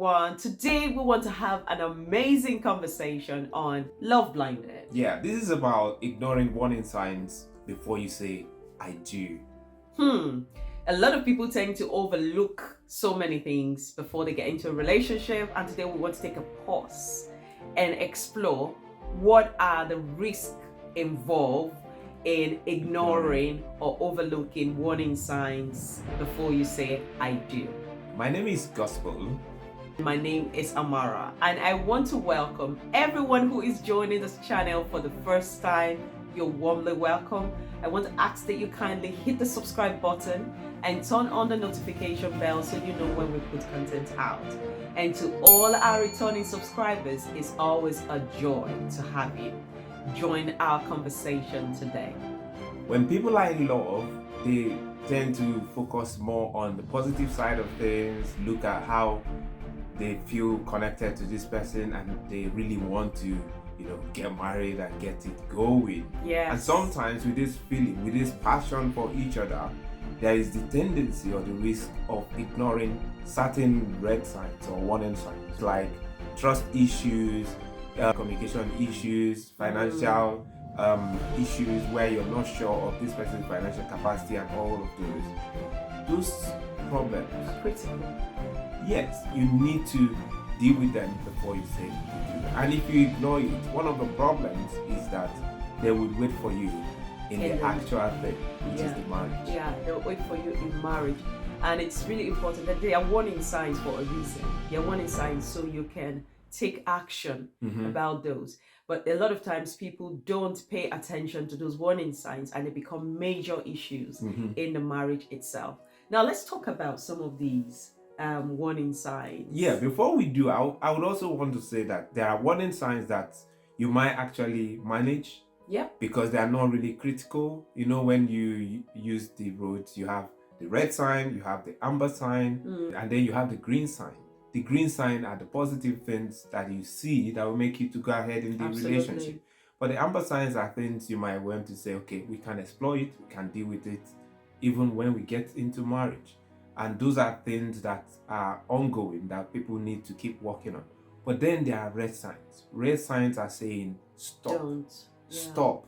everyone. Today we want to have an amazing conversation on love blinded. Yeah, this is about ignoring warning signs before you say, I do. A lot of people tend to overlook so many things before they get into a relationship, and today we want to take a pause and explore what are the risks involved in ignoring or overlooking warning signs before you say I do. My name is Gospel. My name is Amara, and I want to welcome everyone who is joining this channel for the first time. You're warmly welcome. I want to ask that you kindly hit the subscribe button and turn on the notification bell so you know when we put content out. And to all our returning subscribers, it's always a joy to have you join our conversation today. When people are in love, they tend to focus more on the positive side of things, look at how they feel connected to this person, and they really want to, get married and get it going. Yes. And sometimes with this feeling, with this passion for each other, there is the tendency or the risk of ignoring certain red signs or warning signs like trust issues, communication issues, financial issues where you're not sure of this person's financial capacity, and all of those problems. Critical. Yes, you need to deal with them before you say you do that. And if you ignore it, one of the problems is that they would wait for you in the actual thing, which is the marriage. Yeah, they'll wait for you in marriage. And it's really important that they are warning signs for a reason. They're warning signs so you can take action about those. But a lot of times people don't pay attention to those warning signs, and they become major issues in the marriage itself. Now let's talk about some of these warning signs. Yeah, before we do, I would also want to say that there are warning signs that you might actually manage. Yeah. Because they are not really critical. When you use the roads, you have the red sign, you have the amber sign, and then you have the green sign. The green sign are the positive things that you see that will make you to go ahead in the relationship. But the amber signs are things you might want to say, okay, we can explore it, we can deal with it, even when we get into marriage. And those are things that are ongoing that people need to keep working on. But then there are red signs. Red signs are saying, stop. Stop.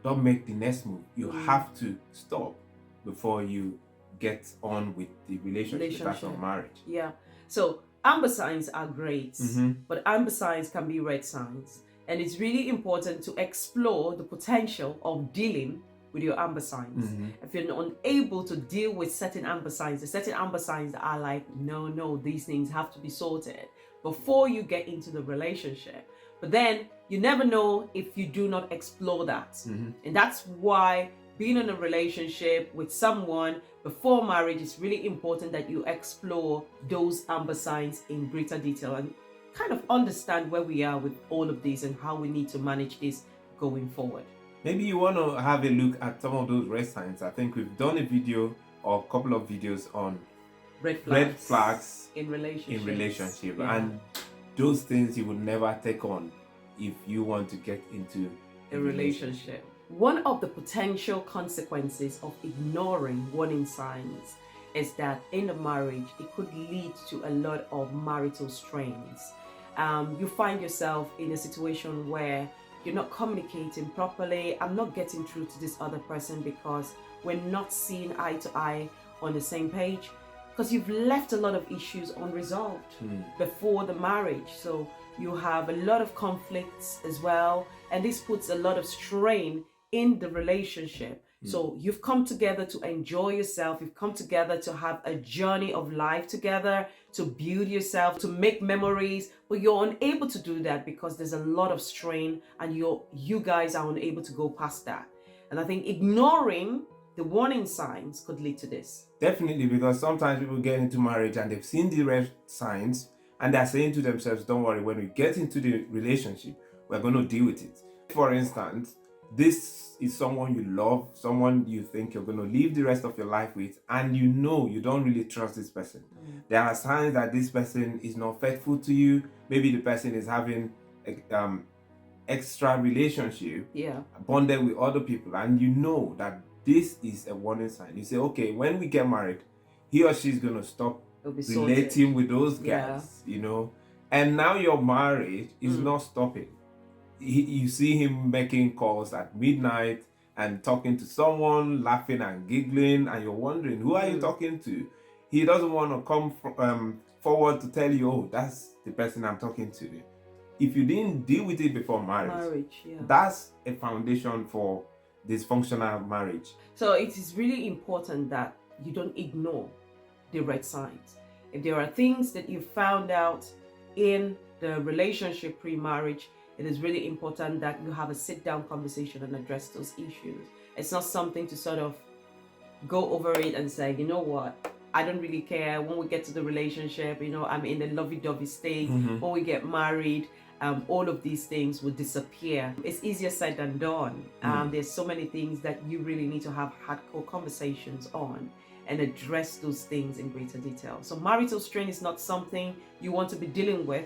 Don't make the next move. You have to stop before you get on with the relationship. That's on marriage. Yeah. So amber signs are great, but amber signs can be red signs. And it's really important to explore the potential of dealing with your amber signs. If you're unable to deal with certain amber signs, the certain amber signs that are like, no, these things have to be sorted before you get into the relationship. But then you never know if you do not explore that. And that's why being in a relationship with someone before marriage is really important, that you explore those amber signs in greater detail and kind of understand where we are with all of this and how we need to manage this going forward. Maybe you want to have a look at some of those red signs. I think we've done a video or a couple of videos on red flags in relationship. And those things you would never take on if you want to get into a relationship. One of the potential consequences of ignoring warning signs is that in a marriage, it could lead to a lot of marital strains. You find yourself in a situation where you're not communicating properly. I'm not getting through to this other person because we're not seeing eye to eye on the same page, because you've left a lot of issues unresolved before the marriage. So you have a lot of conflicts as well, and this puts a lot of strain in the relationship. So you've come together to enjoy yourself. You've come together to have a journey of life together, to build yourself, to make memories, but you're unable to do that because there's a lot of strain, and you guys are unable to go past that. And I think ignoring the warning signs could lead to this. Definitely, because sometimes people get into marriage and they've seen the red signs and they're saying to themselves, don't worry, when we get into the relationship, we're going to deal with it. For instance, this is someone you love, someone you think you're going to live the rest of your life with, and you don't really trust this person. There are signs that this person is not faithful to you. Maybe the person is having extra relationship, bonded with other people, and you know that this is a warning sign. You say, okay, when we get married, he or she is going to stop It'll be sorted. relating with those Yeah. guys, you know. And now your marriage is not stopping. You see him making calls at midnight and talking to someone, laughing and giggling, and you're wondering, who are you talking to? He doesn't want to come forward to tell you, oh, that's the person I'm talking to. If you didn't deal with it before marriage, that's a foundation for dysfunctional marriage. So it is really important that you don't ignore the red signs. If there are things that you found out in the relationship pre-marriage, it is really important that you have a sit-down conversation and address those issues. It's not something to sort of go over it and say, you know what, I don't really care. When we get to the relationship, you know, I'm in the lovey-dovey state. When we get married, all of these things will disappear. It's easier said than done. There's so many things that you really need to have hardcore conversations on and address those things in greater detail. So marital strain is not something you want to be dealing with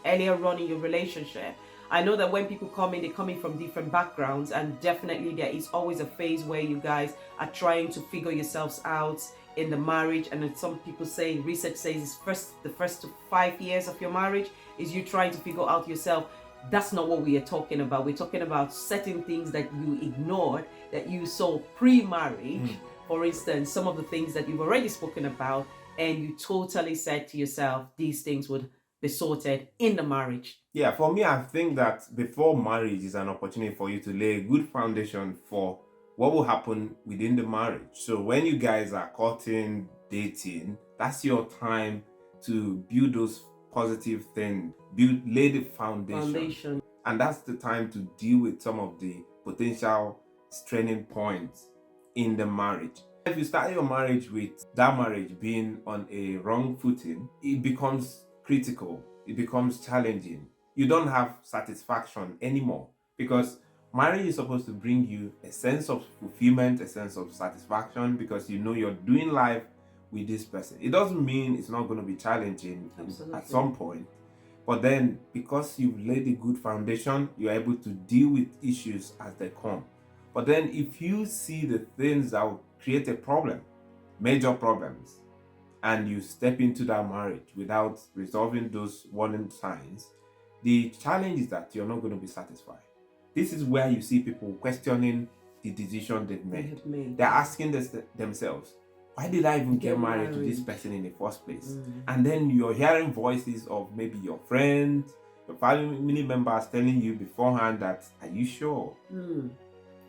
earlier on in your relationship. I know that when people come in, they're coming from different backgrounds, and definitely there is always a phase where you guys are trying to figure yourselves out in the marriage. And then some people say, research says the first 5 years of your marriage is you trying to figure out yourself. That's not what we are talking about. We're talking about certain things that you ignored, that you saw pre-marriage. For instance, some of the things that you've already spoken about, and you totally said to yourself, these things would be sorted in the marriage. Yeah, for me, I think that before marriage is an opportunity for you to lay a good foundation for what will happen within the marriage. So when you guys are courting, dating, that's your time to build those positive things, lay the foundation. And that's the time to deal with some of the potential straining points in the marriage. If you start your marriage with that marriage being on a wrong footing, it becomes critical, it becomes challenging. You don't have satisfaction anymore, because marriage is supposed to bring you a sense of fulfillment, a sense of satisfaction, because you know you're doing life with this person. It doesn't mean it's not going to be challenging at some point, but then because you've laid a good foundation, you're able to deal with issues as they come. But then if you see the things that will create a problem, major problems, and you step into that marriage without resolving those warning signs, the challenge is that you're not going to be satisfied. This is where you see people questioning the decision they've made. They're asking themselves, why did I even get married to this person in the first place? And then you're hearing voices of maybe your friends, your family members telling you beforehand that, are you sure?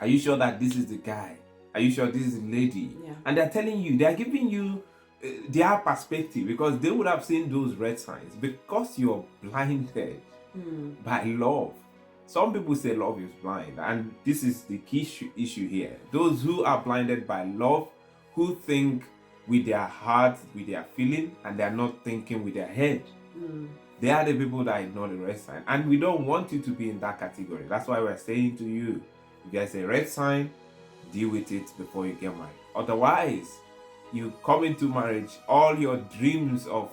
Are you sure that this is the guy? Are you sure this is the lady? And they're telling you, they're giving you their perspective, because they would have seen those red signs, because you're blinded by love. Some people say love is blind, and this is the key issue here. Those who are blinded by love, who think with their heart, with their feeling, and they're not thinking with their head, they are the people that ignore the red sign. And we don't want you to be in that category. That's why we're saying to you, if there's a red sign, deal with it before you get married. Otherwise, you come into marriage, all your dreams of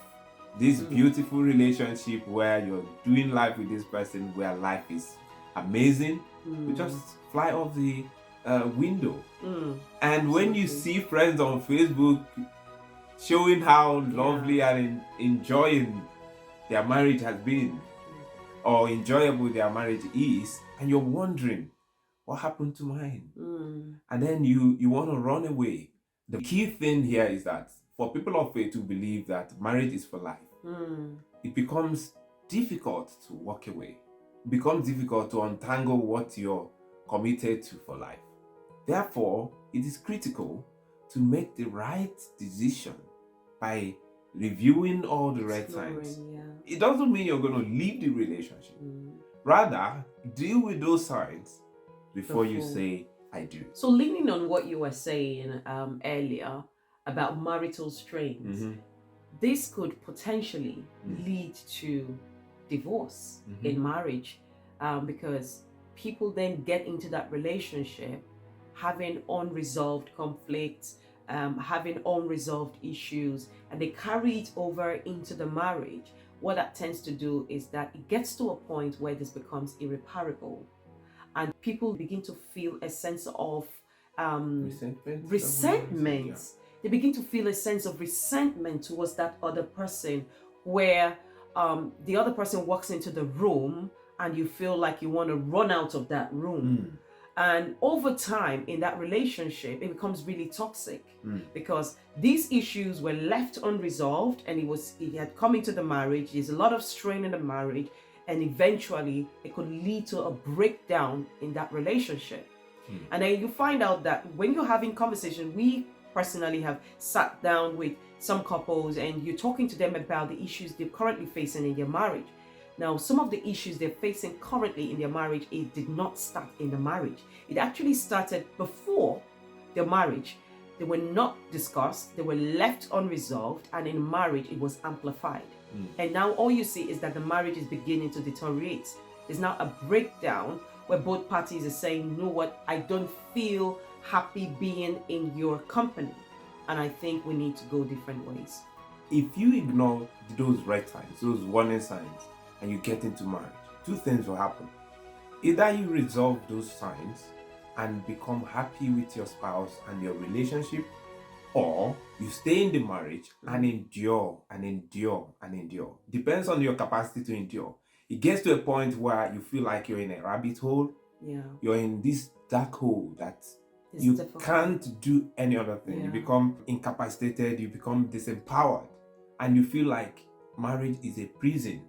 this beautiful relationship where you're doing life with this person, where life is amazing, will just fly off the window. And when you see friends on Facebook showing how lovely and enjoying their marriage has been, or enjoyable their marriage is, and you're wondering, what happened to mine? And then you want to run away. The key thing here is that for people of faith to believe that marriage is for life, it becomes difficult to walk away. It becomes difficult to untangle what you're committed to for life. Therefore, it is critical to make the right decision by reviewing all the red signs. It doesn't mean you're going to leave the relationship. Rather, deal with those signs before you say, I do. So leaning on what you were saying earlier about marital strains, this could potentially lead to divorce in marriage, because people then get into that relationship having unresolved conflicts, having unresolved issues, and they carry it over into the marriage. What that tends to do is that it gets to a point where this becomes irreparable, and people begin to feel a sense of resentment they begin to feel a sense of resentment towards that other person, where the other person walks into the room and you feel like you want to run out of that room. And over time in that relationship, it becomes really toxic because these issues were left unresolved, and it had come into the marriage. There's a lot of strain in the marriage, and eventually it could lead to a breakdown in that relationship. And then you find out that when you're having conversation, we personally have sat down with some couples and you're talking to them about the issues they're currently facing in their marriage. Now, some of the issues they're facing currently in their marriage, it did not start in the marriage. It actually started before the marriage. They were not discussed, they were left unresolved, and in marriage it was amplified. And now all you see is that the marriage is beginning to deteriorate. There's now a breakdown where both parties are saying, you know what, I don't feel happy being in your company. And I think we need to go different ways. If you ignore those red signs, those warning signs, and you get into marriage, two things will happen. Either you resolve those signs and become happy with your spouse and your relationship, or you stay in the marriage and endure and endure and endure. Depends on your capacity to endure. It gets to a point where you feel like you're in a rabbit hole. Yeah. You're in this dark hole that It's you difficult. can't do any other thing. Yeah. You become incapacitated, you become disempowered, and you feel like marriage is a prison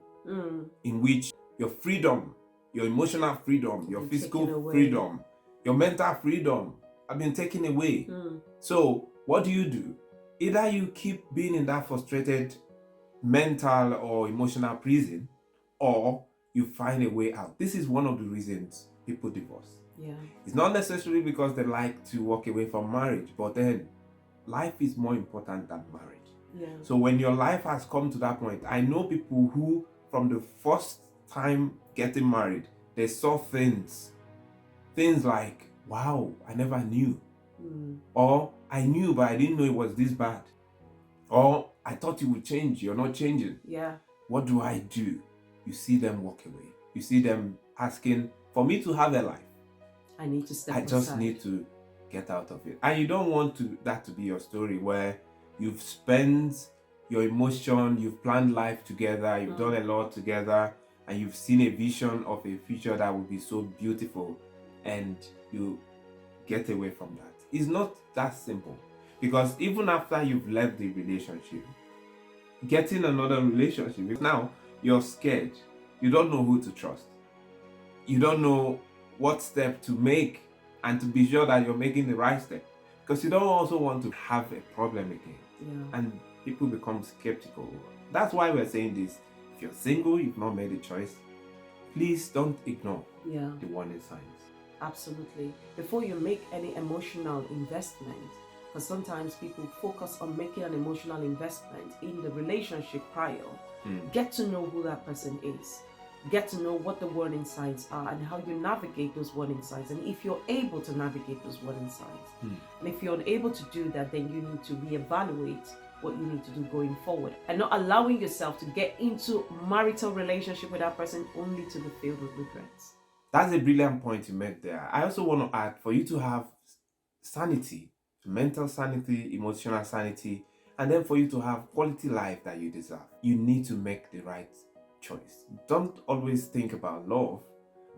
in which your freedom, your emotional freedom, your Been physical taken away. freedom, your mental freedom have been taken away. So what do? Either you keep being in that frustrated mental or emotional prison, or you find a way out. This is one of the reasons people divorce. Yeah. It's not necessarily because they like to walk away from marriage, but then life is more important than marriage. Yeah. So when your life has come to that point, I know people who, from the first time getting married, they saw things like, wow, I never knew. Or I knew, but I didn't know it was this bad. Or I thought you would change, you're not changing. Yeah. What do I do? You see them walk away. You see them asking, for me to have a life, I need to step I just aside. need to get out of it. And you don't want that to be your story, where you've spent your emotion, you've planned life together, you've done a lot together, and you've seen a vision of a future that will be so beautiful, and you get away from that. It's not that simple, because even after you've left the relationship, getting another relationship, now you're scared. You don't know who to trust. You don't know what step to make, and to be sure that you're making the right step, because you don't also want to have a problem again. Yeah. And people become skeptical. That's why we're saying this. If you're single, you've not made a choice, please don't ignore Yeah. the warning signs. Absolutely. Before you make any emotional investment, because sometimes people focus on making an emotional investment in the relationship prior, get to know who that person is. Get to know what the warning signs are and how you navigate those warning signs, and if you're able to navigate those warning signs. And if you're unable to do that, then you need to reevaluate what you need to do going forward, and not allowing yourself to get into marital relationship with that person only to be filled with regrets. That's a brilliant point you made there. I also want to add, for you to have sanity, mental sanity, emotional sanity, and then for you to have quality life that you deserve, you need to make the right choice. Don't always think about love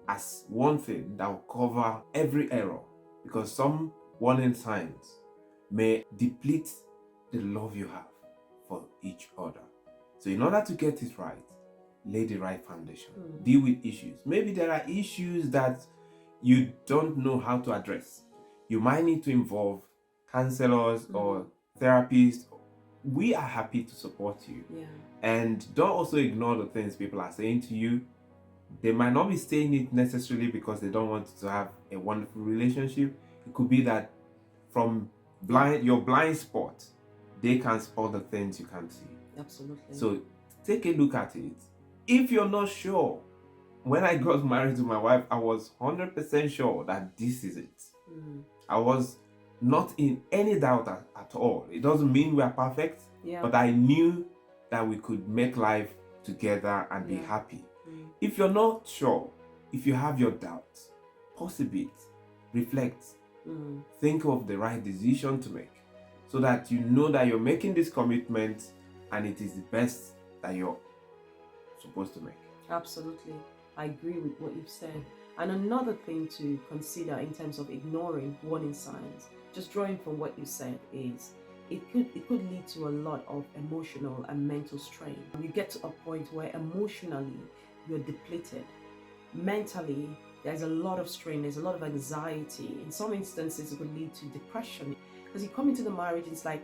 as one thing that will cover every error, because some warning signs may deplete the love you have for each other. So in order to get it right, lay the right foundation. Deal with issues. Maybe there are issues that you don't know how to address. You might need to involve counselors or therapists. We are happy to support you. Yeah. And don't also ignore the things people are saying to you. They might not be saying it necessarily because they don't want to have a wonderful relationship. It could be that from your blind spot, they can spot the things you can't see. Absolutely. So take a look at it. If you're not sure, when I got married to my wife, I was 100% sure that this is it. I was not in any doubt at all. It doesn't mean we are perfect, but I knew that we could make life together and be happy. If you're not sure, if you have your doubts, pause a bit, reflect, think of the right decision to make, so that you know that you're making this commitment and it is the best that you're supposed to make. Absolutely. I agree with what you've said. And another thing to consider in terms of ignoring warning signs, just drawing from what you said, is it could lead to a lot of emotional and mental strain. You get to a point where emotionally you're depleted. Mentally, there's a lot of strain, there's a lot of anxiety. In some instances, it could lead to depression. Because you come into the marriage, it's like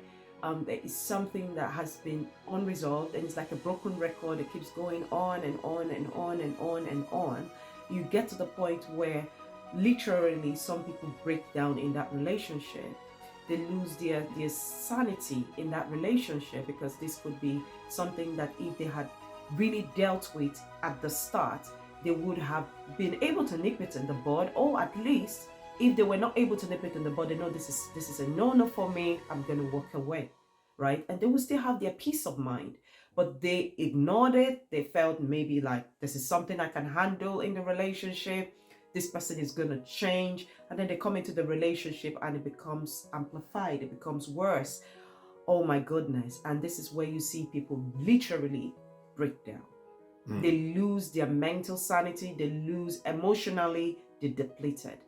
there is something that has been unresolved, and it's like a broken record that keeps going on and on and on and on and on. You get to the point where literally some people break down in that relationship. They lose their sanity in that relationship, because this could be something that if they had really dealt with at the start, they would have been able to nip it in the bud, or at least if they were not able to nip it in the bud, they know this is a no for me, I'm going to walk away, right? And they will still have their peace of mind, but they ignored it. They felt maybe like this is something I can handle in the relationship, this person is going to change, and then they come into the relationship and it becomes amplified, it becomes worse. Oh my goodness. And this is where you see people literally break down. They lose their mental sanity, they lose emotionally, they're depleted.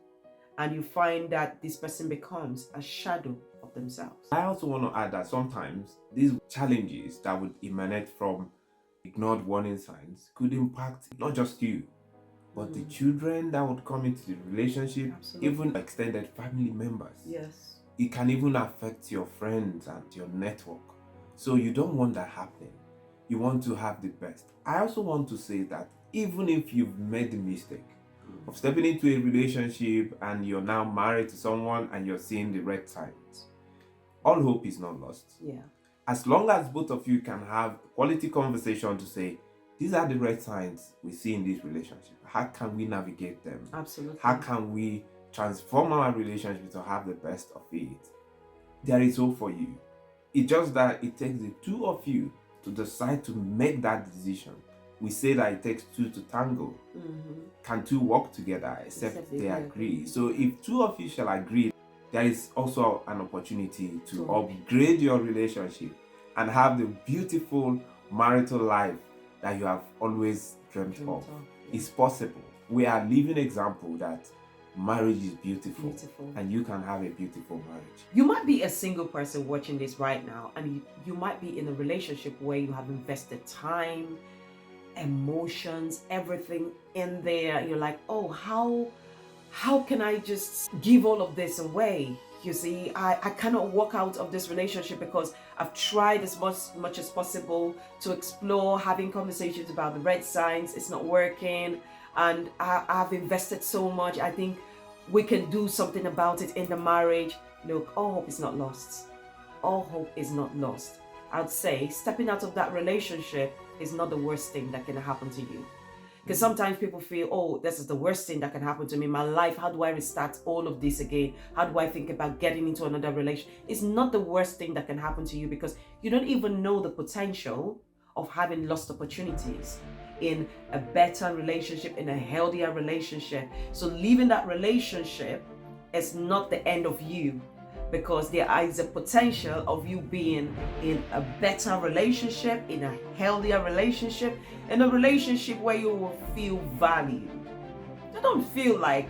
And you find that this person becomes a shadow of themselves. I also want to add that sometimes these challenges that would emanate from ignored warning signs could impact not just you, but the children that would come into the relationship, Absolutely. even extended family members. Yes. It can even affect your friends and your network. So you don't want that happening. You want to have the best. I also want to say that even if you've made the mistake of stepping into a relationship and you're now married to someone and you're seeing the red signs, all hope is not lost. Yeah. As long as both of you can have quality conversation to say, these are the red signs we see in this relationship. How can we navigate them? Absolutely. How can we transform our relationship to have the best of it? There is hope for you. It's just that it takes the two of you to decide to make that decision. We say that it takes two to tango. Can two work together except they agree? So if two of you shall agree, there is also an opportunity to upgrade your relationship and have the beautiful marital life that you have always dreamt of. It's possible. We are living example that marriage is beautiful, and you can have a beautiful marriage. You might be a single person watching this right now, and you might be in a relationship where you have invested time, emotions, everything in there. You're like, oh, how can I just give all of this away? You see, I cannot walk out of this relationship because I've tried as much as possible to explore having conversations about the red signs. It's not working, and I've invested so much. I think we can do something about it in the marriage. Look, all hope is not lost. All hope is not lost. I'd say stepping out of that relationship is not the worst thing that can happen to you. Because sometimes people feel, oh, this is the worst thing that can happen to me in my life. How do I restart all of this again? How do I think about getting into another relationship? It's not the worst thing that can happen to you, because you don't even know the potential of having lost opportunities in a better relationship, in a healthier relationship. So leaving that relationship is not the end of you, because there is a potential of you being in a better relationship, in a healthier relationship, in a relationship where you will feel valued. You don't feel like,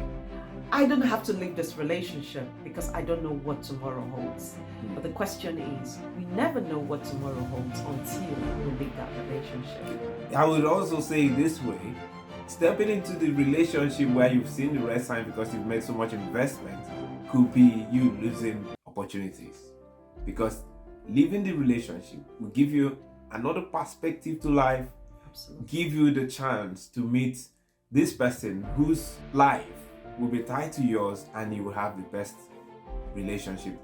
I don't have to leave this relationship because I don't know what tomorrow holds. But the question is, we never know what tomorrow holds until we leave that relationship. I would also say this way, stepping into the relationship where you've seen the red sign because you've made so much investment could be you losing opportunities, because leaving the relationship will give you another perspective to life. Absolutely. Give you the chance to meet this person whose life will be tied to yours, and you will have the best relationship.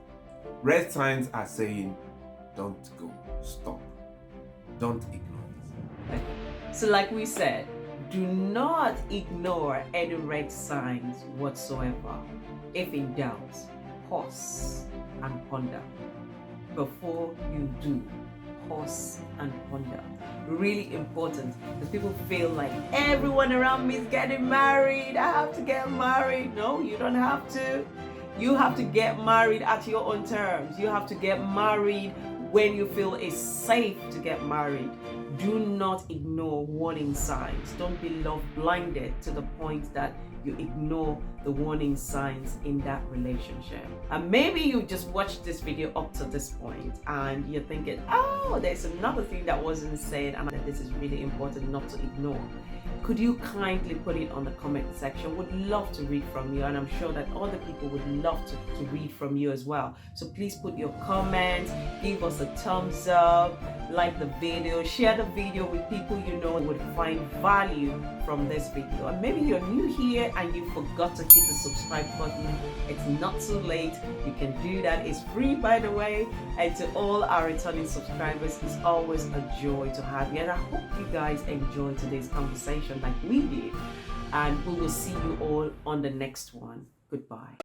Red signs are saying, don't go, stop, don't ignore it. So like we said, do not ignore any red signs whatsoever. If in doubt, pause and ponder. Before you do, pause and ponder. Really important, because people feel like everyone around me is getting married. I have to get married. No, you don't have to. You have to get married at your own terms. You have to get married when you feel it's safe to get married. Do not ignore warning signs. Don't be love blinded to the point that you ignore the warning signs in that relationship. And maybe you just watched this video up to this point and you're thinking, oh, there's another thing that wasn't said and that this is really important not to ignore. Could you kindly put it on the comment section? Would love to read from you, and I'm sure that other people would love to read from you as well. So please put your comments, give us a thumbs up, like the video, share the video with people you know would find value from this video. And maybe you're new here and you forgot to hit the subscribe button. It's not too late. You can do that. It's free, by the way. And to all our returning subscribers, it's always a joy to have you. And I hope you guys enjoyed today's conversation like we did. And we will see you all on the next one. Goodbye.